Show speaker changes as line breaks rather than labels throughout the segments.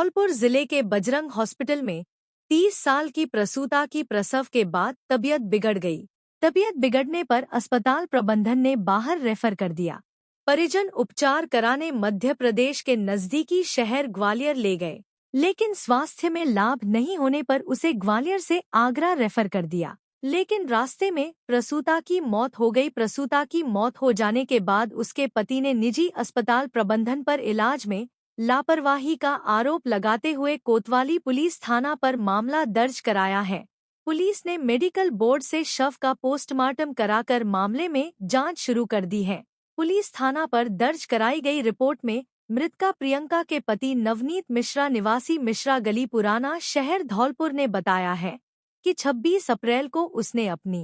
धौलपुर जिले के बजरंग हॉस्पिटल में 30 साल की प्रसूता की प्रसव के बाद तबीयत बिगड़ गई। तबीयत बिगड़ने पर अस्पताल प्रबंधन ने बाहर रेफर कर दिया। परिजन उपचार कराने मध्य प्रदेश के नजदीकी शहर ग्वालियर ले गए, लेकिन स्वास्थ्य में लाभ नहीं होने पर उसे ग्वालियर से आगरा रेफर कर दिया। लेकिन रास्ते में प्रसूता की मौत हो गई। प्रसूता की मौत हो जाने के बाद उसके पति ने निजी अस्पताल प्रबंधन पर इलाज में लापरवाही का आरोप लगाते हुए कोतवाली पुलिस थाना पर मामला दर्ज कराया है। पुलिस ने मेडिकल बोर्ड से शव का पोस्टमार्टम कराकर मामले में जांच शुरू कर दी है। पुलिस थाना पर दर्ज कराई गई रिपोर्ट में मृतका प्रियंका के पति नवनीत मिश्रा निवासी मिश्रा गली पुराना शहर धौलपुर ने बताया है कि 26 अप्रैल को उसने अपनी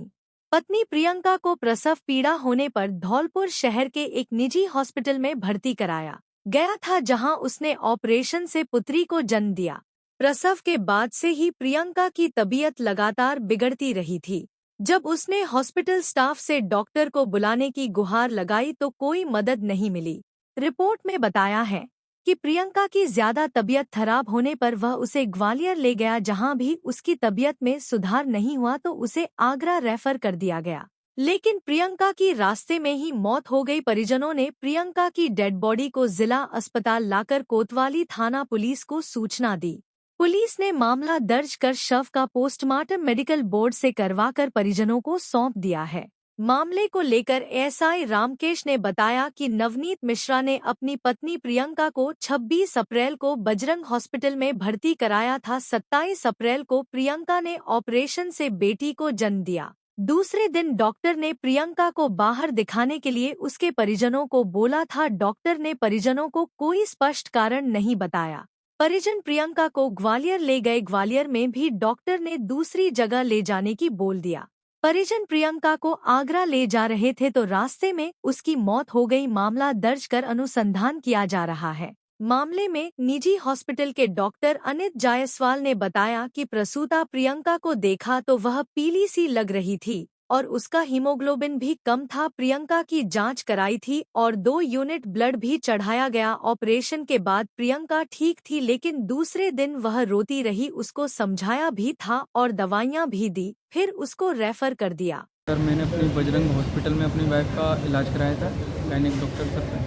पत्नी प्रियंका को प्रसव पीड़ा होने पर धौलपुर शहर के एक निजी हॉस्पिटल में भर्ती कराया गया था, जहां उसने ऑपरेशन से पुत्री को जन्म दिया। प्रसव के बाद से ही प्रियंका की तबीयत लगातार बिगड़ती रही थी। जब उसने हॉस्पिटल स्टाफ से डॉक्टर को बुलाने की गुहार लगाई तो कोई मदद नहीं मिली। रिपोर्ट में बताया है कि प्रियंका की ज्यादा तबीयत खराब होने पर वह उसे ग्वालियर ले गया, जहां भी उसकी तबीयत में सुधार नहीं हुआ तो उसे आगरा रेफर कर दिया गया। लेकिन प्रियंका की रास्ते में ही मौत हो गई। परिजनों ने प्रियंका की डेड बॉडी को जिला अस्पताल लाकर कोतवाली थाना पुलिस को सूचना दी। पुलिस ने मामला दर्ज कर शव का पोस्टमार्टम मेडिकल बोर्ड से करवाकर परिजनों को सौंप दिया है। मामले को लेकर एसआई रामकेश ने बताया कि नवनीत मिश्रा ने अपनी पत्नी प्रियंका को 26 अप्रैल को बजरंग हॉस्पिटल में भर्ती कराया था। 27 अप्रैल को प्रियंका ने ऑपरेशन से बेटी को जन्म दिया। दूसरे दिन डॉक्टर ने प्रियंका को बाहर दिखाने के लिए उसके परिजनों को बोला था। डॉक्टर ने परिजनों को कोई स्पष्ट कारण नहीं बताया। परिजन प्रियंका को ग्वालियर ले गए। ग्वालियर में भी डॉक्टर ने दूसरी जगह ले जाने की बोल दिया। परिजन प्रियंका को आगरा ले जा रहे थे तो रास्ते में उसकी मौत हो गई। मामला दर्ज कर अनुसंधान किया जा रहा है। मामले में निजी हॉस्पिटल के डॉक्टर अनित जायसवाल ने बताया कि प्रसूता प्रियंका को देखा तो वह पीली सी लग रही थी और उसका हीमोग्लोबिन भी कम था। प्रियंका की जांच कराई थी और 2 यूनिट ब्लड भी चढ़ाया गया। ऑपरेशन के बाद प्रियंका ठीक थी, लेकिन दूसरे दिन वह रोती रही। उसको समझाया भी था और दवाइयां भी दी, फिर उसको रेफर कर दिया।
सर, मैंने अपनी बजरंग हॉस्पिटल में अपनी वाइफ का इलाज कराया था, गायनेक डॉक्टर सर से।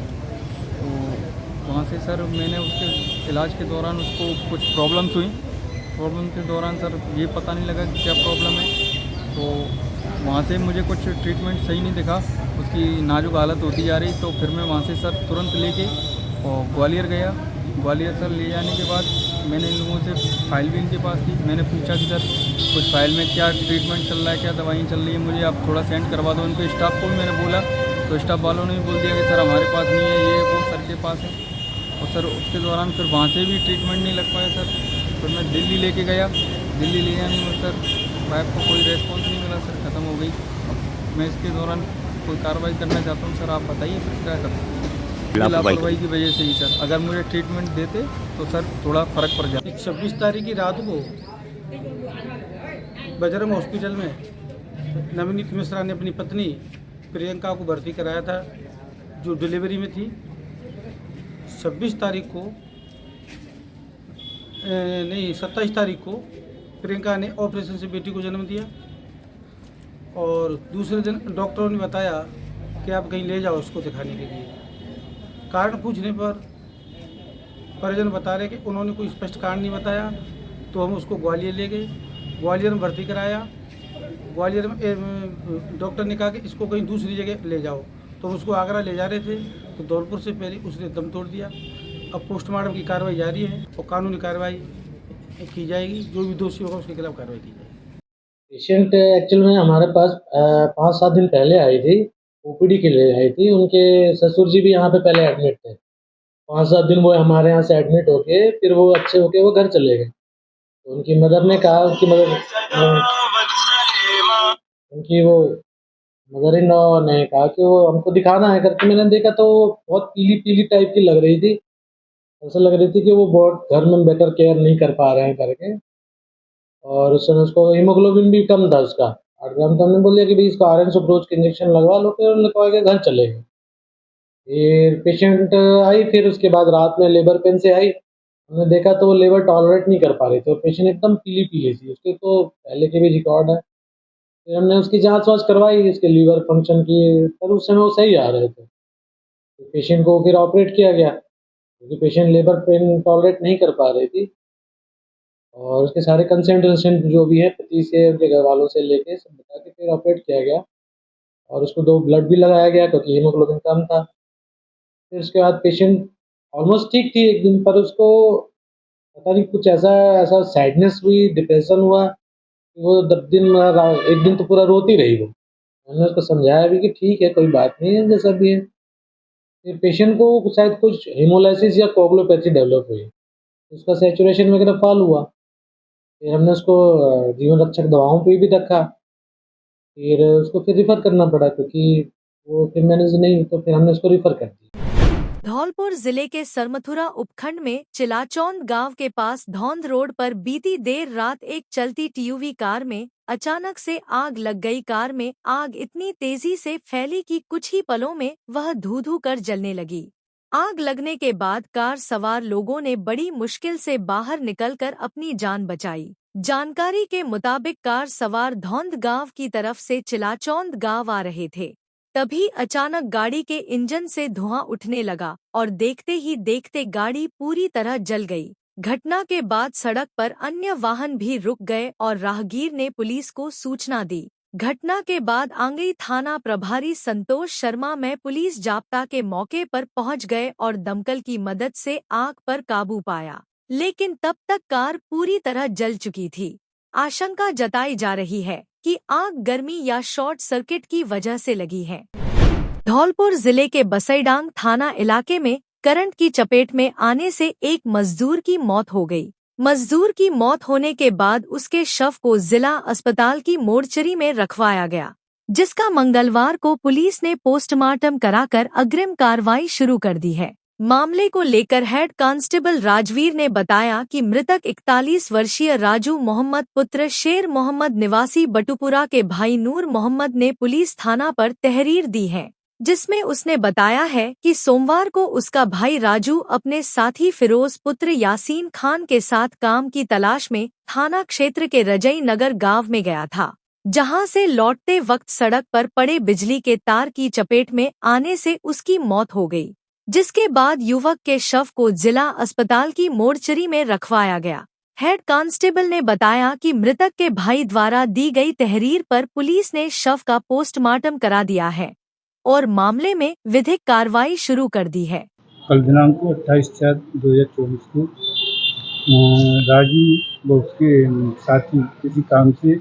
तो वहाँ से सर मैंने उसके इलाज के दौरान उसको कुछ प्रॉब्लम्स हुई। प्रॉब्लम के दौरान सर ये पता नहीं लगा कि क्या प्रॉब्लम है। तो वहाँ से मुझे कुछ ट्रीटमेंट सही नहीं दिखा, उसकी नाजुक हालत होती जा रही। तो फिर मैं वहाँ से सर तुरंत लेके और ग्वालियर गया। ग्वालियर सर ले जाने के बाद मैंने इन लोगों से फाइल भी इनके पास थी। मैंने पूछा कि सर कुछ फाइल में क्या ट्रीटमेंट चल रहा है, क्या दवाइयाँ चल रही है, मुझे आप थोड़ा सेंड करवा दो। उनको स्टाफ को भी मैंने बोला तो स्टाफ वालों ने भी बोल दिया कि सर हमारे पास नहीं है, ये वो सर के पास है। और सर उसके दौरान फिर वहाँ से भी ट्रीटमेंट नहीं लग पाया सर। फिर मैं दिल्ली लेके गया। दिल्ली ले जाने में सर वाइफ को कोई रेस्पॉन्स नहीं मिला सर, ख़त्म हो गई। मैं इसके दौरान कोई कार्रवाई करना चाहता हूँ सर, आप बताइए फिर क्या करूँ। लापरवाही की वजह से ही सर, अगर मुझे ट्रीटमेंट देते तो सर थोड़ा फ़र्क पड़ जाता।
26 तारीख की रात को बजरंग हॉस्पिटल में नवनीत मिश्रा ने अपनी पत्नी प्रियंका को भर्ती कराया था, जो डिलीवरी में थी। 26 तारीख को नहीं 27 तारीख को प्रियंका ने ऑपरेशन से बेटी को जन्म दिया। और दूसरे दिन डॉक्टरों ने बताया कि आप कहीं ले जाओ उसको दिखाने के लिए। कारण पूछने पर परिजन बता रहे कि उन्होंने कोई स्पष्ट कारण नहीं बताया। तो हम उसको ग्वालियर ले गए, ग्वालियर में भर्ती कराया। ग्वालियर में डॉक्टर ने कहा कि इसको कहीं दूसरी जगह ले जाओ। तो हम उसको आगरा ले जा रहे थे तो धौलपुर से पहले उसने दम तोड़ दिया। अब पोस्टमार्टम की कार्रवाई जारी है और कानूनी कार्रवाई की जाएगी। जो भी दोषी होगा उसके खिलाफ कार्रवाई की जाएगी।
पेशेंट एक्चुअल में हमारे पास 5-7 दिन पहले आई थी, ओपीडी के लिए आई थी। उनके ससुर जी भी यहाँ पे पहले एडमिट थे। 5-7 दिन वो हमारे यहाँ से एडमिट होके फिर वो अच्छे होके वो घर चले गए। तो उनकी मदर ने कहा, उनकी वो मदर इन लॉ ने कहा कि वो हमको दिखाना है करके। मैंने देखा तो बहुत पीली पीली टाइप की लग रही थी। ऐसा लग रही थी कि वो बहुत घर में बेटर केयर नहीं कर पा रहे हैं करके। और उस समय उसको हीमोग्लोबिन भी कम था उसका 8 ग्राम। तो हमने बोल दिया कि भाई इसको आयरन सुप्रोज के इंजेक्शन लगवा लो। फिर लगवा के घर चले गए। फिर पेशेंट आई, फिर उसके बाद रात में लेबर पेन से आई। हमने देखा तो वो लेबर टॉलरेट नहीं कर पा रही थी और पेशेंट एकदम पीली-पीली थी। उसके तो पहले के भी रिकॉर्ड है। फिर हमने उसकी जाँच-वाँच करवाई उसके लीवर फंक्शन की, पर उस समय वो सही आ रहे थे। तो पेशेंट को फिर ऑपरेट किया गया, क्योंकि पेशेंट लेबर पेन टॉलरेट नहीं कर पा रही थी और उसके सारे कंसेंट-वंसेंट जो भी हैं पति से, उनके घरवालों से लेके सब बता के फिर ऑपरेट किया गया और उसको 2 ब्लड भी लगाया गया क्योंकि हीमोग्लोबिन कम था। फिर उसके बाद पेशेंट ऑलमोस्ट ठीक थी एक दिन, पर उसको पता नहीं कुछ ऐसा ऐसा सैडनेस हुई, डिप्रेशन हुआ, कि वो 10 दिन एक दिन तो पूरा रोती रही वो। मैंने उसको समझाया भी कि ठीक है, कोई बात नहीं है, जैसा भी है। फिर पेशेंट को शायद कुछ हेमोलाइसिस या कोगुलोपैथी डेवलप हुई। उसका सैचुरेशन वगैरह फॉल हुआ। फिर हमने उसको जीवन रक्षक दवाओं पे भी रखा। फिर उसको फिर रेफ़र करना पड़ा क्योंकि वो फिर मैनेज नहीं, तो फिर हमने उसको रेफ़र कर दिया।
धौलपुर जिले के सरमथुरा उपखंड में चिलाचौंद गांव के पास धौंध रोड पर बीती देर रात एक चलती टीयूवी कार में अचानक से आग लग गई। कार में आग इतनी तेजी से फैली कि कुछ ही पलों में वह धू-धू कर जलने लगी। आग लगने के बाद कार सवार लोगों ने बड़ी मुश्किल से बाहर निकलकर अपनी जान बचाई। जानकारी के मुताबिक कार सवार धौंध गांव की तरफ से चिलाचौंद गांव आ रहे थे। तभी अचानक गाड़ी के इंजन से धुआं उठने लगा और देखते ही देखते गाड़ी पूरी तरह जल गई। घटना के बाद सड़क पर अन्य वाहन भी रुक गए और राहगीर ने पुलिस को सूचना दी। घटना के बाद आंगई थाना प्रभारी संतोष शर्मा में पुलिस जाप्ता के मौके पर पहुंच गए और दमकल की मदद से आग पर काबू पाया, लेकिन तब तक कार पूरी तरह जल चुकी थी। आशंका जताई जा रही है कि आग गर्मी या शॉर्ट सर्किट की वजह से लगी है। धौलपुर जिले के बसईडांग थाना इलाके में करंट की चपेट में आने से एक मजदूर की मौत हो गई। मजदूर की मौत होने के बाद उसके शव को जिला अस्पताल की मोर्चरी में रखवाया गया, जिसका मंगलवार को पुलिस ने पोस्टमार्टम कराकर अग्रिम कार्रवाई शुरू कर दी है। मामले को लेकर हेड कांस्टेबल राजवीर ने बताया कि मृतक 41 वर्षीय राजू मोहम्मद पुत्र शेर मोहम्मद निवासी बटुपुरा के भाई नूर मोहम्मद ने पुलिस थाना पर तहरीर दी है, जिसमें उसने बताया है कि सोमवार को उसका भाई राजू अपने साथी फिरोज पुत्र यासीन खान के साथ काम की तलाश में थाना क्षेत्र के रजई नगर गांव में गया था, जहां से लौटते वक्त सड़क पर पड़े बिजली के तार की चपेट में आने से उसकी मौत हो गई, जिसके बाद युवक के शव को जिला अस्पताल की मोर्चरी में रखवाया गया। हेड कांस्टेबल ने बताया कि मृतक के भाई द्वारा दी गई तहरीर पर पुलिस ने शव का पोस्टमार्टम करा दिया है और मामले में विधिक कार्रवाई शुरू कर दी है।
कल दिनांक 28/4/2024 को राजू व उसके साथी किसी काम से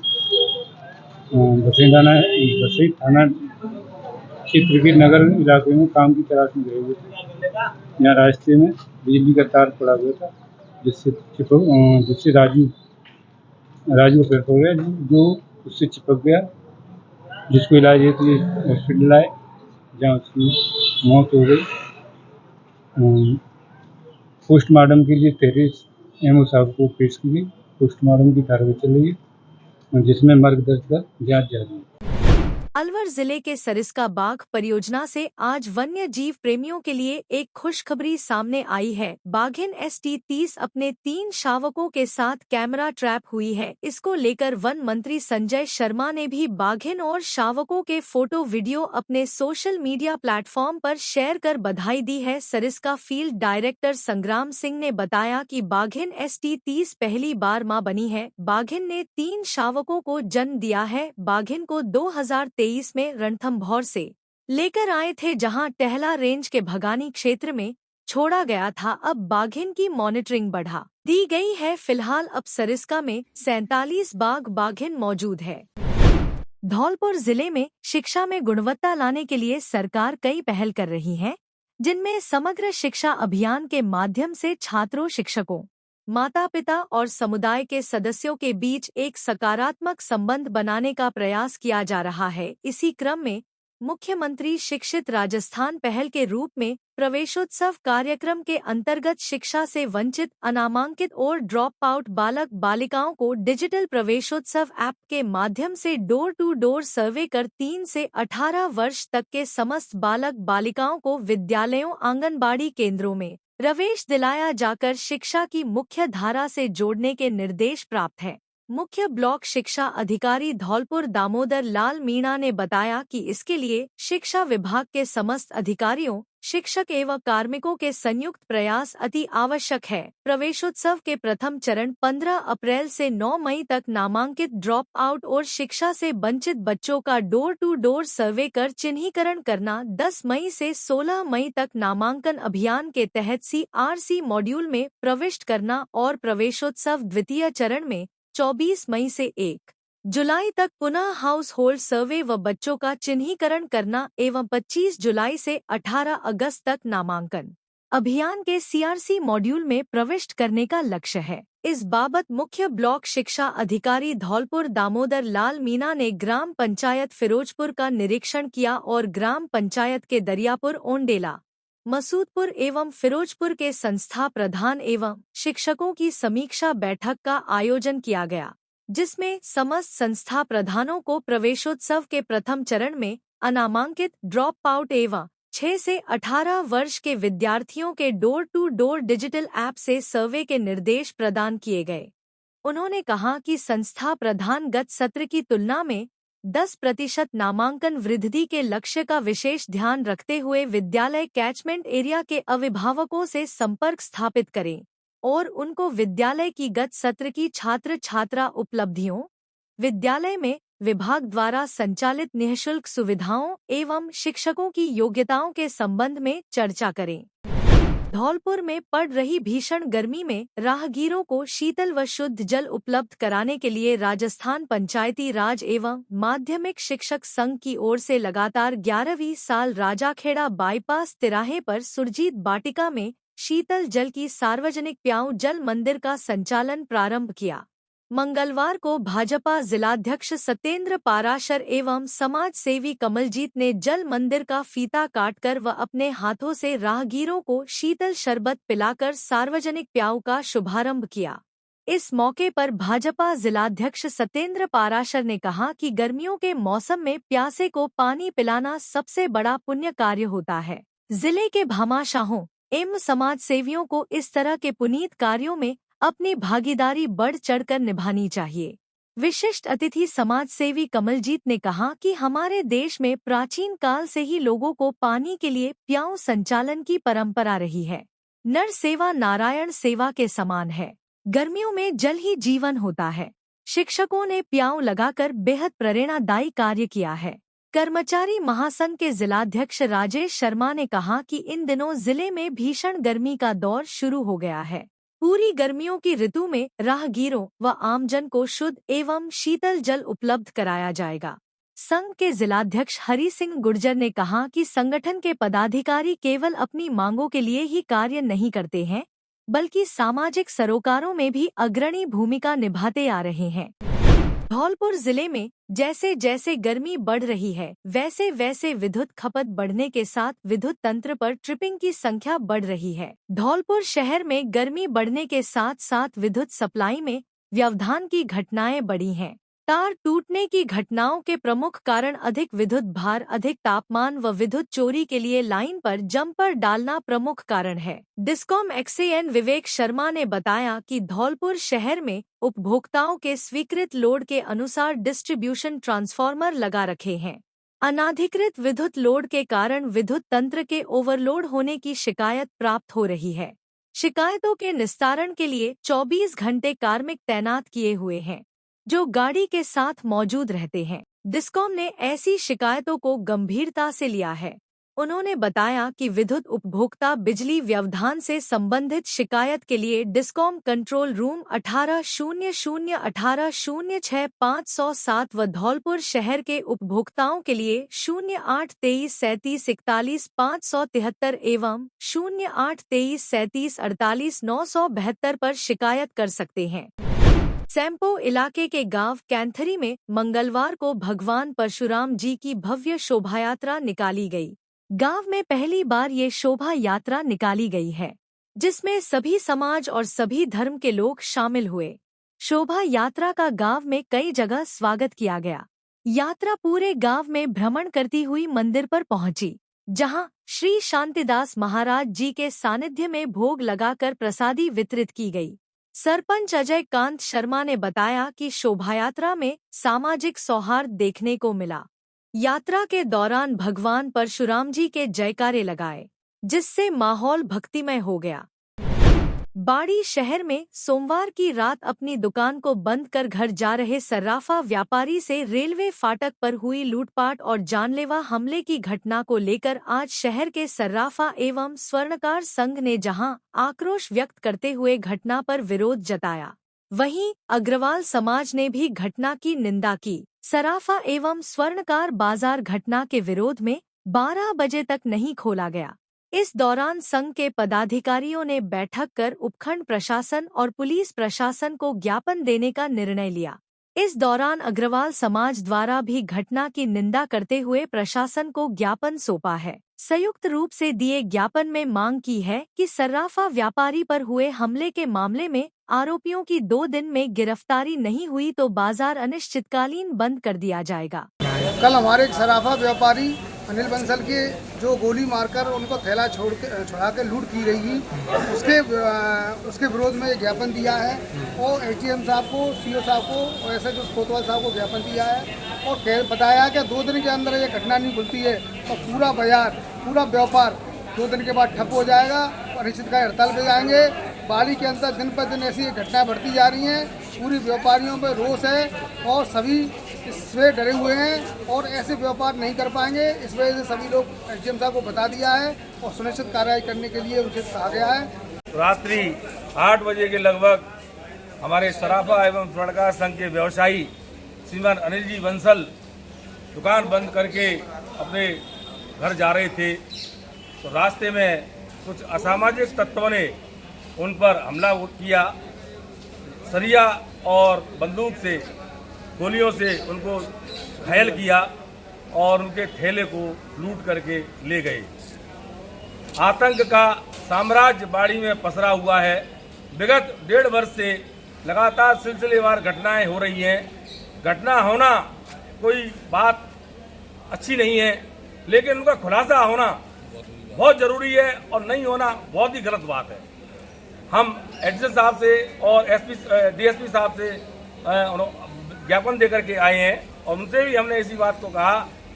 बसई थाना क्षेत्र के नगर इलाके में काम की तलाश में गए हुए थे। यहाँ रास्ते में बिजली का तार पड़ा हुआ था, जिससे राजू का पैर हो गया, जो उससे चिपक गया, जिसको इलाज हेतु हॉस्पिटल आए, जहाँ उसकी मौत हो गई। पोस्टमार्टम के लिए तहरीर एमओ साहब को पेश की गई। पोस्टमार्टम की कार्रवाई चल रही है, जिसमें मर्ग दर्ज कर जांच जारी है।
अलवर जिले के सरिस्का बाघ परियोजना से आज वन्य जीव प्रेमियों के लिए एक खुशखबरी सामने आई है। बाघिन ST-30 अपने 3 शावकों के साथ कैमरा ट्रैप हुई है। इसको लेकर वन मंत्री संजय शर्मा ने भी बाघिन और शावकों के फोटो वीडियो अपने सोशल मीडिया प्लेटफॉर्म पर शेयर कर बधाई दी है। सरिस्का फील्ड डायरेक्टर संग्राम सिंह ने बताया कि बाघिन ST-30 पहली बार मां बनी है। बाघिन ने 3 शावकों को जन्म दिया है। बाघिन को 2023 में रणथंभौर से लेकर आए थे, जहां टहला रेंज के भगानी क्षेत्र में छोड़ा गया था। अब बाघिन की मॉनिटरिंग बढ़ा दी गई है। फिलहाल अब सरिस्का में 47 बाघिन मौजूद है। धौलपुर जिले में शिक्षा में गुणवत्ता लाने के लिए सरकार कई पहल कर रही है, जिनमें समग्र शिक्षा अभियान के माध्यम से छात्रों, शिक्षकों, माता-पिता और समुदाय के सदस्यों के बीच एक सकारात्मक संबंध बनाने का प्रयास किया जा रहा है। इसी क्रम में मुख्यमंत्री शिक्षित राजस्थान पहल के रूप में प्रवेशोत्सव कार्यक्रम के अंतर्गत शिक्षा से वंचित, अनामांकित और ड्रॉप आउट बालक बालिकाओं को डिजिटल प्रवेशोत्सव ऐप के माध्यम से डोर टू डोर सर्वे कर 3 से 18 वर्ष तक के समस्त बालक बालिकाओं को विद्यालयों, आंगनबाड़ी केंद्रों में प्रवेश दिलाया जाकर शिक्षा की मुख्य धारा से जोड़ने के निर्देश प्राप्त है। मुख्य ब्लॉक शिक्षा अधिकारी धौलपुर दामोदर लाल मीणा ने बताया कि इसके लिए शिक्षा विभाग के समस्त अधिकारियों, शिक्षक एवं कार्मिकों के संयुक्त प्रयास अति आवश्यक है। प्रवेशोत्सव के प्रथम चरण 15 अप्रैल से 9 मई तक नामांकित ड्रॉप आउट और शिक्षा से वंचित बच्चों का डोर टू डोर सर्वे कर चिन्हीकरण करना, 10 मई से 16 मई तक नामांकन अभियान के तहत CRC मॉड्यूल में प्रविष्ट करना और प्रवेशोत्सव द्वितीय चरण में 24 मई से 1 जुलाई तक पुनः हाउस होल्ड सर्वे व बच्चों का चिन्हीकरण करना एवं 25 जुलाई से 18 अगस्त तक नामांकन अभियान के CRC मॉड्यूल में प्रविष्ट करने का लक्ष्य है। इस बाबत मुख्य ब्लॉक शिक्षा अधिकारी धौलपुर दामोदर लाल मीणा ने ग्राम पंचायत फिरोजपुर का निरीक्षण किया और ग्राम पंचायत के दरियापुर, ओंडेला, मसूदपुर एवं फिरोजपुर के संस्था प्रधान एवं शिक्षकों की समीक्षा बैठक का आयोजन किया गया, जिसमें समस्त संस्था प्रधानों को प्रवेशोत्सव के प्रथम चरण में अनामांकित ड्रॉप आउट एवं 6 से 18 वर्ष के विद्यार्थियों के door to door digital app से सर्वे के निर्देश प्रदान किए गए। उन्होंने कहा कि संस्था प्रधान गत सत्र की तुलना में 10% नामांकन वृद्धि के लक्ष्य का विशेष ध्यान रखते हुए विद्यालय कैचमेंट एरिया के अभिभावकों से संपर्क स्थापित करें और उनको विद्यालय की गत सत्र की छात्र छात्रा उपलब्धियों, विद्यालय में विभाग द्वारा संचालित निःशुल्क सुविधाओं एवं शिक्षकों की योग्यताओं के संबंध में चर्चा करें। धौलपुर में पड़ रही भीषण गर्मी में राहगीरों को शीतल व शुद्ध जल उपलब्ध कराने के लिए राजस्थान पंचायती राज एवं माध्यमिक शिक्षक संघ की ओर से लगातार 11वीं साल राजाखेड़ा बाईपास तिराहे पर सुरजीत बाटिका में शीतल जल की सार्वजनिक प्याऊ जल मंदिर का संचालन प्रारंभ किया। मंगलवार को भाजपा जिलाध्यक्ष सत्येंद्र पाराशर एवं समाज सेवी कमलजीत ने जल मंदिर का फीता काटकर व अपने हाथों से राहगीरों को शीतल शरबत पिलाकर सार्वजनिक प्याऊ का शुभारंभ किया। इस मौके पर भाजपा जिलाध्यक्ष सत्येंद्र पाराशर ने कहा कि गर्मियों के मौसम में प्यासे को पानी पिलाना सबसे बड़ा पुण्य कार्य होता है। जिले के भामाशाहों एवं समाज सेवियों को इस तरह के पुनीत कार्यों में अपनी भागीदारी बढ़ चढ़कर निभानी चाहिए। विशिष्ट अतिथि समाज सेवी कमलजीत ने कहा कि हमारे देश में प्राचीन काल से ही लोगों को पानी के लिए प्याऊ संचालन की परंपरा रही है। नर सेवा नारायण सेवा के समान है। गर्मियों में जल ही जीवन होता है। शिक्षकों ने प्याऊ लगाकर बेहद प्रेरणादायी कार्य किया है। कर्मचारी महासंघ के जिलाध्यक्ष राजेश शर्मा ने कहा कि इन दिनों जिले में भीषण गर्मी का दौर शुरू हो गया है। पूरी गर्मियों की ऋतु में राहगीरों व आमजन को शुद्ध एवं शीतल जल उपलब्ध कराया जाएगा। संघ के जिलाध्यक्ष हरि सिंह गुर्जर ने कहा कि संगठन के पदाधिकारी केवल अपनी मांगों के लिए ही कार्य नहीं करते हैं, बल्कि सामाजिक सरोकारों में भी अग्रणी भूमिका निभाते आ रहे हैं। धौलपुर जिले में जैसे जैसे गर्मी बढ़ रही है, वैसे वैसे विद्युत खपत बढ़ने के साथ विद्युत तंत्र पर ट्रिपिंग की संख्या बढ़ रही है। धौलपुर शहर में गर्मी बढ़ने के साथ साथ विद्युत सप्लाई में व्यवधान की घटनाएं बढ़ी हैं। तार टूटने की घटनाओं के प्रमुख कारण अधिक विद्युत भार, अधिक तापमान व विद्युत चोरी के लिए लाइन पर जम्पर डालना प्रमुख कारण है। डिस्कॉम XAN विवेक शर्मा ने बताया कि धौलपुर शहर में उपभोक्ताओं के स्वीकृत लोड के अनुसार डिस्ट्रीब्यूशन ट्रांसफार्मर लगा रखे हैं। अनाधिकृत विद्युत लोड के कारण विद्युत तंत्र के ओवरलोड होने की शिकायत प्राप्त हो रही है। शिकायतों के निस्तारण के लिए 24 घंटे कार्मिक तैनात किए हुए हैं, जो गाड़ी के साथ मौजूद रहते हैं। डिस्कॉम ने ऐसी शिकायतों को गंभीरता से लिया है। उन्होंने बताया कि विद्युत उपभोक्ता बिजली व्यवधान से संबंधित शिकायत के लिए डिस्कॉम कंट्रोल रूम 18001806 व धौलपुर शहर के उपभोक्ताओं के लिए 0823374573 एवं 082337484972 पर शिकायत कर सकते हैं। सैंपो इलाके के गांव कैंथरी में मंगलवार को भगवान परशुराम जी की भव्य शोभायात्रा निकाली गई। गांव में पहली बार ये शोभा यात्रा निकाली गई है, जिसमें सभी समाज और सभी धर्म के लोग शामिल हुए। शोभा यात्रा का गांव में कई जगह स्वागत किया गया। यात्रा पूरे गांव में भ्रमण करती हुई मंदिर पर पहुंची, जहां श्री शांतिदास महाराज जी के सानिध्य में भोग लगाकर प्रसादी वितरित की गई। सरपंच अजय कांत शर्मा ने बताया कि शोभायात्रा में सामाजिक सौहार्द देखने को मिला। यात्रा के दौरान भगवान परशुराम जी के जयकारे लगाए, जिससे माहौल भक्तिमय हो गया। बाड़ी शहर में सोमवार की रात अपनी दुकान को बंद कर घर जा रहे सर्राफा व्यापारी से रेलवे फाटक पर हुई लूटपाट और जानलेवा हमले की घटना को लेकर आज शहर के सर्राफा एवं स्वर्णकार संघ ने जहां आक्रोश व्यक्त करते हुए घटना पर विरोध जताया, वहीं अग्रवाल समाज ने भी घटना की निंदा की। सर्राफा एवं स्वर्णकार बाजार घटना के विरोध में 12 बजे तक नहीं खोला गया। इस दौरान संघ के पदाधिकारियों ने बैठक कर उपखंड प्रशासन और पुलिस प्रशासन को ज्ञापन देने का निर्णय लिया। इस दौरान अग्रवाल समाज द्वारा भी घटना की निंदा करते हुए प्रशासन को ज्ञापन सौंपा है। संयुक्त रूप से दिए ज्ञापन में मांग की है कि सर्राफा व्यापारी पर हुए हमले के मामले में आरोपियों की 2 दिन में गिरफ्तारी नहीं हुई तो बाजार अनिश्चितकालीन बंद कर दिया जाएगा।
कल हमारे एक सराफा व्यापारी अनिल बंसल के जो गोली मारकर उनको थैला छोड़ा के लूट की गई थी, उसके विरोध में ज्ञापन दिया है और एसडीएम साहब को, सीओ साहब को और एसएचओ कोतवाल साहब को ज्ञापन दिया है और बताया कि 2 दिन के अंदर ये घटना नहीं खुलती है तो पूरा बाजार, पूरा व्यापार 2 दिन के बाद ठप हो जाएगा और अनिश्चितकालीन हड़ताल पे जाएंगे। बाड़ी के अंदर दिन पर दिन ऐसी घटनाएं बढ़ती जा रही हैं, पूरी व्यापारियों पर रोष है और सभी इससे डरे हुए हैं और ऐसे व्यापार नहीं कर पाएंगे। इस वजह से सभी लोग एसडीएम साहब को बता दिया है और सुनिश्चित कार्रवाई करने के लिए उनसे कहा गया है।
रात्रि 8 बजे के लगभग हमारे सराफा एवं स्वर्णकार संघ के व्यवसायी श्रीमान अनिल जी बंसल दुकान बंद करके अपने घर जा रहे थे तो रास्ते में कुछ असामाजिक तत्वों ने उन पर हमला किया। सरिया और बंदूक से, गोलियों से उनको घायल किया और उनके थैले को लूट करके ले गए। आतंक का साम्राज्य बाड़ी में पसरा हुआ है। विगत 1.5 वर्ष से लगातार सिलसिलेवार घटनाएं हो रही हैं। घटना होना कोई बात अच्छी नहीं है, लेकिन उनका खुलासा होना बहुत ज़रूरी है और नहीं होना बहुत ही गलत बात है। हम एडीएसपी साहब से और डीएसपी साहब से ज्ञापन देकर के आए हैं और उनसे भी हमने इसी बात को कहा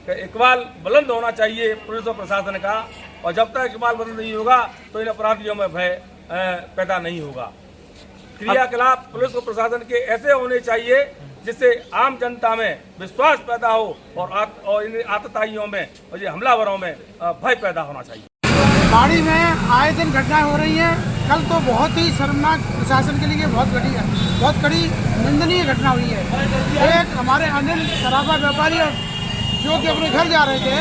कि इकबाल बुलंद होना चाहिए पुलिस और प्रशासन का, और जब तक इकबाल बुलंद नहीं होगा तो इन अपराधियों में भय पैदा नहीं होगा। क्रियाकलाप पुलिस और प्रशासन के ऐसे होने चाहिए जिससे आम जनता में विश्वास पैदा हो और इन आतताइयों में और ये हमलावरों में भय पैदा होना चाहिए।
बाड़ी में आए दिन घटनाएं हो रही हैं। कल तो बहुत ही शर्मनाक, प्रशासन के लिए बहुत कड़ी निंदनीय घटना हुई है। एक हमारे अनिल सराफा व्यापारी जो कि अपने घर जा रहे थे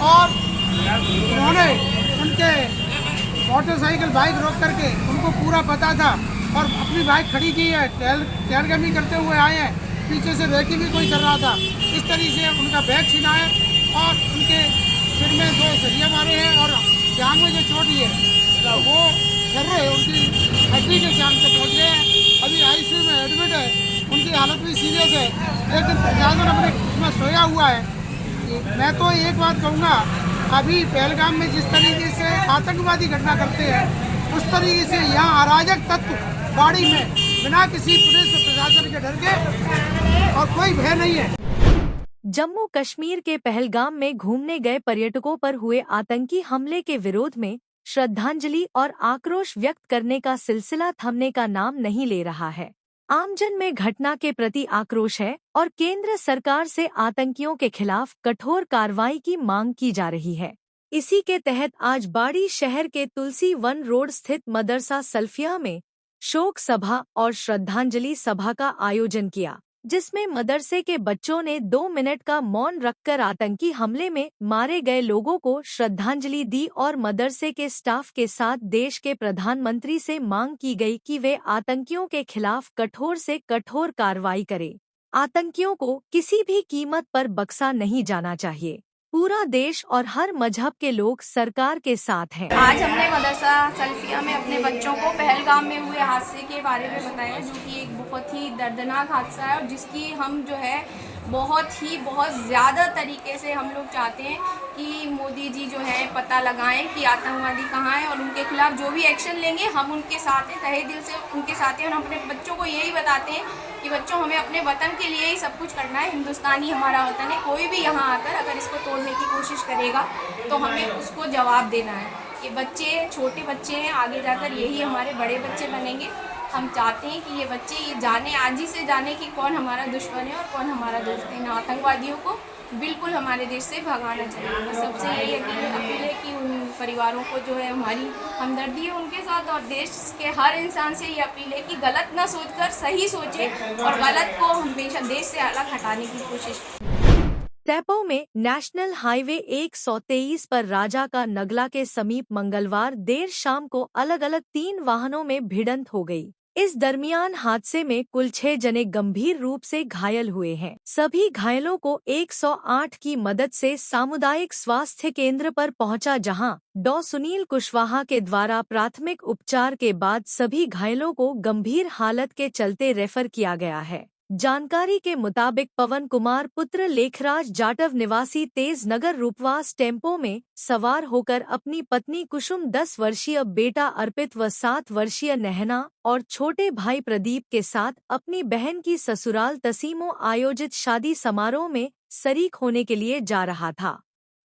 और उन्होंने उनके मोटरसाइकिल बाइक रोक करके, उनको पूरा पता था और अपनी बाइक खड़ी की है, टहलगमी करते हुए आए हैं, पीछे से रेकी भी कोई कर रहा था। इस तरीके से उनका बैग छीना है और उनके सिर में 2 सरिया मारे हैं और जांघ में जो चोट है वो कर रहे, उनकी हड्डी के जान से पहुँच गए हैं। अभी आईसीयू में एडमिट है, उनकी हालत भी सीरियस है, लेकिन प्रशासन अपने उसमें सोया हुआ है। मैं तो एक बात कहूँगा, अभी पहलगाम में जिस तरीके से आतंकवादी घटना करते हैं, उस तरीके से यहाँ अराजक तत्व बाड़ी में बिना किसी पुलिस प्रशासन के डर के और कोई भय नहीं है।
जम्मू कश्मीर के पहलगाम में घूमने गए पर्यटकों पर हुए आतंकी हमले के विरोध में श्रद्धांजलि और आक्रोश व्यक्त करने का सिलसिला थमने का नाम नहीं ले रहा है। आमजन में घटना के प्रति आक्रोश है और केंद्र सरकार से आतंकियों के खिलाफ कठोर कार्रवाई की मांग की जा रही है। इसी के तहत आज बाड़ी शहर के तुलसी वन रोड स्थित मदरसा सल्फिया में शोक सभा और श्रद्धांजलि सभा का आयोजन किया, जिसमें मदरसे के बच्चों ने 2 मिनट का मौन रखकर आतंकी हमले में मारे गए लोगों को श्रद्धांजलि दी और मदरसे के स्टाफ के साथ देश के प्रधानमंत्री से मांग की गई कि वे आतंकियों के खिलाफ कठोर से कठोर कार्रवाई करें। आतंकियों को किसी भी कीमत पर बख्शा नहीं जाना चाहिए। पूरा देश और हर मजहब के लोग सरकार के साथ हैं।
आज हमने मदरसा सल्फिया में अपने बच्चों को पहलगाम में हुए हादसे के बारे में बताया, जो कि एक बहुत ही दर्दनाक हादसा है और जिसकी हम जो है बहुत ज़्यादा तरीके से हम लोग चाहते हैं कि मोदी जी जो है पता लगाएं कि आतंकवादी कहाँ हैं और उनके खिलाफ़ जो भी एक्शन लेंगे हम उनके साथ हैं, तहे दिल से उनके साथ हैं। और हम अपने बच्चों को यही बताते हैं कि बच्चों हमें अपने वतन के लिए ही सब कुछ करना है। हिंदुस्तानी हमारा वतन है, कोई भी यहाँ आकर अगर इसको तोड़ने की कोशिश करेगा तो हमें उसको जवाब देना है। ये बच्चे छोटे बच्चे हैं, आगे जाकर यही हमारे बड़े बच्चे बनेंगे। हम चाहते हैं कि ये बच्चे ये जाने, आज ही से जाने कि कौन हमारा दुश्मन है और कौन हमारा दोस्त है। इन आतंकवादियों को बिल्कुल हमारे देश से भगाना चाहिए। बस सबसे यही अपील है कि उन परिवारों को जो है हमारी हमदर्दी है उनके साथ, और देश के हर इंसान से ये अपील है कि गलत ना सोचकर सही सोचे और गलत को हमेशा देश से अलग हटाने की कोशिश करें।
टैपो में नेशनल हाईवे 123 पर राजा का नगला के समीप मंगलवार देर शाम को अलग अलग 3 वाहनों में भिड़ंत हो गई। इस दरमियान हादसे में कुल 6 जने गंभीर रूप से घायल हुए हैं। सभी घायलों को 108 की मदद से सामुदायिक स्वास्थ्य केंद्र पर पहुंचा, जहां डॉ सुनील कुशवाहा के द्वारा प्राथमिक उपचार के बाद सभी घायलों को गंभीर हालत के चलते रेफर किया गया है। जानकारी के मुताबिक पवन कुमार पुत्र लेखराज जाटव निवासी तेज नगर रूपवास टेम्पो में सवार होकर अपनी पत्नी कुसुम, 10 वर्षीय बेटा अर्पित व 7 वर्षीय नहना और छोटे भाई प्रदीप के साथ अपनी बहन की ससुराल तसीमो आयोजित शादी समारोह में शरीक होने के लिए जा रहा था।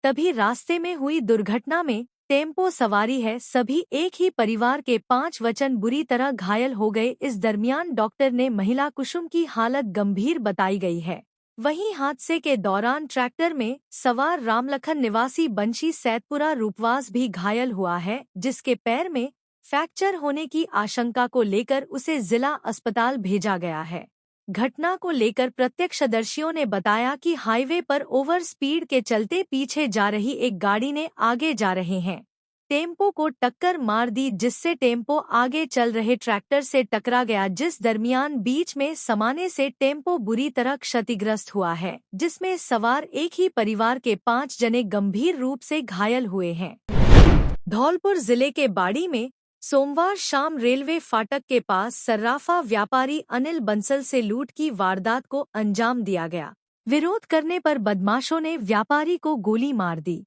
तभी रास्ते में हुई दुर्घटना में टेम्पो सवारी है सभी एक ही परिवार के 5 वचन बुरी तरह घायल हो गए। इस दरमियान डॉक्टर ने महिला कुसुम की हालत गंभीर बताई गई है। वहीं हादसे के दौरान ट्रैक्टर में सवार रामलखन निवासी बंशी सैदपुरा रूपवास भी घायल हुआ है, जिसके पैर में फ्रैक्चर होने की आशंका को लेकर उसे जिला अस्पताल भेजा गया है। घटना को लेकर प्रत्यक्षदर्शियों ने बताया कि हाईवे पर ओवर स्पीड के चलते पीछे जा रही एक गाड़ी ने आगे जा रहे हैं टेम्पो को टक्कर मार दी, जिससे टेम्पो आगे चल रहे ट्रैक्टर से टकरा गया, जिस दरमियान बीच में समाने से टेम्पो बुरी तरह क्षतिग्रस्त हुआ है, जिसमें सवार एक ही परिवार के 5 जने गंभीर रूप से घायल हुए हैं। धौलपुर जिले के बाड़ी में सोमवार शाम रेलवे फाटक के पास सर्राफा व्यापारी अनिल बंसल से लूट की वारदात को अंजाम दिया गया। विरोध करने पर बदमाशों ने व्यापारी को गोली मार दी।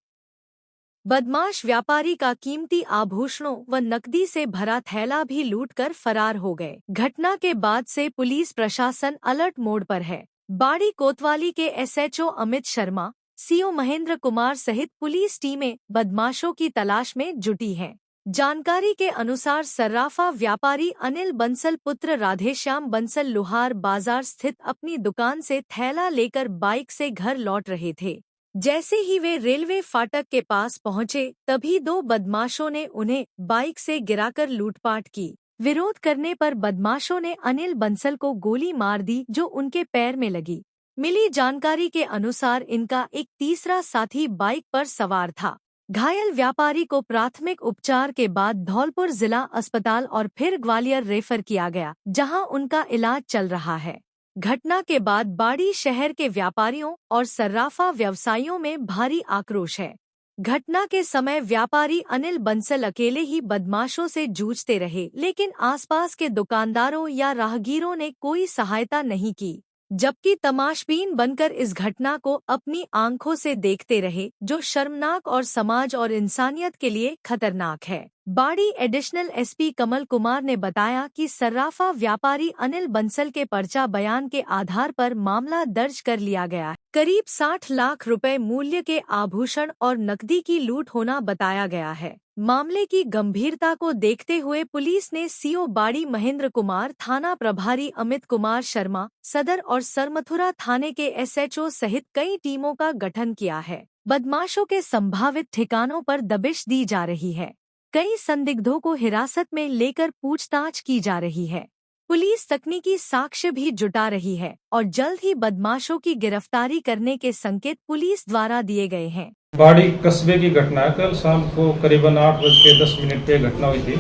बदमाश व्यापारी का कीमती आभूषणों व नकदी से भरा थैला भी लूटकर फरार हो गए। घटना के बाद से पुलिस प्रशासन अलर्ट मोड पर है। बाड़ी कोतवाली के SHO अमित शर्मा, CO महेंद्र कुमार सहित पुलिस टीमें बदमाशों की तलाश में जुटी हैं। जानकारी के अनुसार सर्राफा व्यापारी अनिल बंसल पुत्र राधेश्याम बंसल लोहार बाजार स्थित अपनी दुकान से थैला लेकर बाइक से घर लौट रहे थे। जैसे ही वे रेलवे फाटक के पास पहुंचे, तभी 2 बदमाशों ने उन्हें बाइक से गिराकर लूटपाट की। विरोध करने पर बदमाशों ने अनिल बंसल को गोली मार दी, जो उनके पैर में लगी। मिली जानकारी के अनुसार इनका एक तीसरा साथी बाइक पर सवार था। घायल व्यापारी को प्राथमिक उपचार के बाद धौलपुर जिला अस्पताल और फिर ग्वालियर रेफर किया गया, जहां उनका इलाज चल रहा है। घटना के बाद बाड़ी शहर के व्यापारियों और सर्राफा व्यवसायियों में भारी आक्रोश है। घटना के समय व्यापारी अनिल बंसल अकेले ही बदमाशों से जूझते रहे, लेकिन आसपास के दुकानदारों या राहगीरों ने कोई सहायता नहीं की, जबकि तमाशबीन बनकर इस घटना को अपनी आंखों से देखते रहे, जो शर्मनाक और समाज और इंसानियत के लिए खतरनाक है। बाड़ी एडिशनल SP कमल कुमार ने बताया कि सर्राफा व्यापारी अनिल बंसल के पर्चा बयान के आधार पर मामला दर्ज कर लिया गया है। करीब 60 लाख रुपए मूल्य के आभूषण और नकदी की लूट होना बताया गया है। मामले की गंभीरता को देखते हुए पुलिस ने CO बाड़ी महेंद्र कुमार, थाना प्रभारी अमित कुमार शर्मा, सदर और सरमथुरा थाने के SHO सहित कई टीमों का गठन किया है। बदमाशों के संभावित ठिकानों पर दबिश दी जा रही है। कई संदिग्धों को हिरासत में लेकर पूछताछ की जा रही है। पुलिस तकनीकी साक्ष्य भी जुटा रही है और जल्द ही बदमाशों की गिरफ्तारी करने के संकेत पुलिस द्वारा दिए गए हैं।
बाड़ी कस्बे की घटना है। कल शाम को करीबन 8:10 पे घटना हुई थी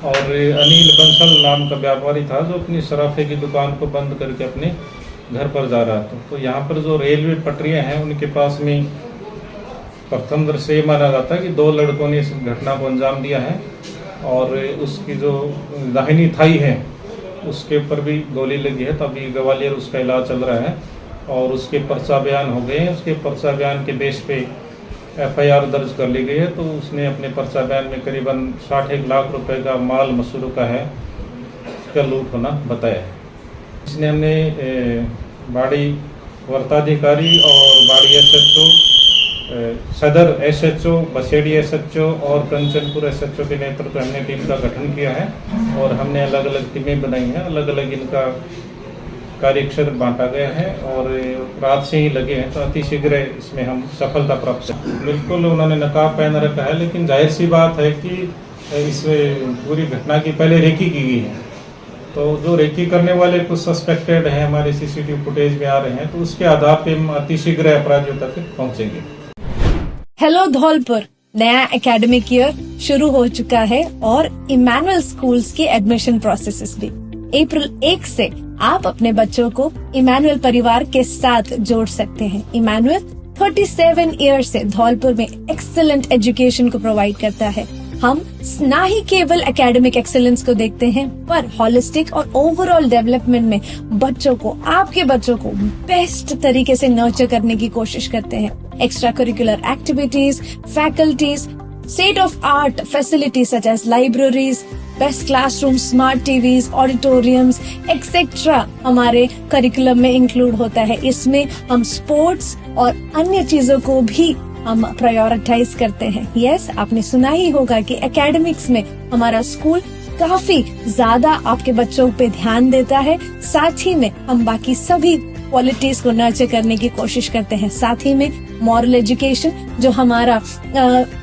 और अनिल बंसल नाम का व्यापारी था, जो अपनी सराफे की दुकान को बंद करके अपने घर पर जा रहा था। तो यहाँ पर जो रेलवे पटरियाँ हैं, उनके पास में प्रथम दृश्य ये माना जाता है कि 2 लड़कों ने इस घटना को अंजाम दिया है और उसकी जो दाहिनी थाई है उसके ऊपर भी गोली लगी है। तो अभी ग्वालियर उसका इलाज चल रहा है और उसके पर्चा बयान हो गए हैं। उसके पर्चा बयान के बेस पे FIR दर्ज कर ली गई है। तो उसने अपने पर्चा बयान में करीबन 61 लाख रुपए का माल मसरूका है, उसका लूट होना बताया है। इसने हमने बाड़ी वर्ताधिकारी और बाड़ी SHO, सदर SHO, बसेड़ी SHO और कंचनपुर SHO के नेतृत्व में हमने टीम का गठन किया है और हमने अलग अलग टीमें बनाई हैं। अलग अलग इनका कार्यक्षेत्र बांटा गया है और रात से ही लगे हैं, तो अतिशीघ्र इसमें हम सफलता प्राप्त करें। बिल्कुल उन्होंने नकाब पहन रखा है, लेकिन जाहिर सी बात है कि इस पूरी घटना की पहले रेकी की गई है। तो जो रेकी करने वाले कुछ सस्पेक्टेड हैं हमारे CCTV फुटेज में आ रहे हैं, तो उसके आधार पर हम अतिशीघ्र अपराधियों तक पहुंचेंगे।
हेलो धौलपुर, नया एकेडमिक ईयर शुरू हो चुका है और इमैनुअल स्कूल्स की एडमिशन प्रोसेसेस भी। अप्रैल 1 से आप अपने बच्चों को इमैनुअल परिवार के साथ जोड़ सकते हैं। इमैनुअल 37 ईयर से धौलपुर में एक्सीलेंट एजुकेशन को प्रोवाइड करता है। हम न ही केवल एकेडमिक एक्सेलेंस को देखते हैं, पर हॉलिस्टिक और ओवरऑल डेवलपमेंट में आपके बच्चों को बेस्ट तरीके से नर्चर करने की कोशिश करते हैं। Extra curricular activities, faculties, state of art facilities such as libraries, best classroom, smart TVs, auditoriums etcetera हमारे करिकुलम में इंक्लूड होता है। इसमें हम स्पोर्ट्स और अन्य चीजों को भी हम प्रायोरिटाइज करते हैं। यस, आपने सुना ही होगा कि एकेडमिक्स में हमारा स्कूल काफी ज्यादा आपके बच्चों पे ध्यान देता है। साथ ही में हम बाकी सभी क्वालिटीज को नर्चर करने की कोशिश करते हैं। साथ ही में मॉरल एजुकेशन, जो हमारा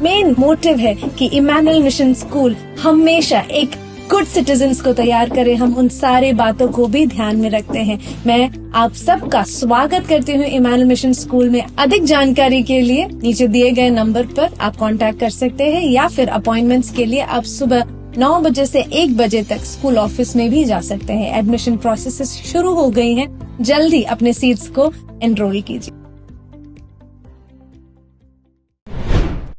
मेन मोटिव है कि इमैनुअल मिशन स्कूल हमेशा एक गुड सिटीजन्स को तैयार करे, हम उन सारे बातों को भी ध्यान में रखते हैं। मैं आप सबका स्वागत करती हूँ इमैनुअल मिशन स्कूल में। अधिक जानकारी के लिए नीचे दिए गए नंबर पर आप कांटेक्ट कर सकते हैं या फिर अपॉइंटमेंट्स के लिए आप सुबह 9 बजे से 1 बजे तक स्कूल ऑफिस में भी जा सकते हैं। एडमिशन प्रोसेस शुरू हो गई हैं, जल्दी अपने सीट्स को एनरोल कीजिए।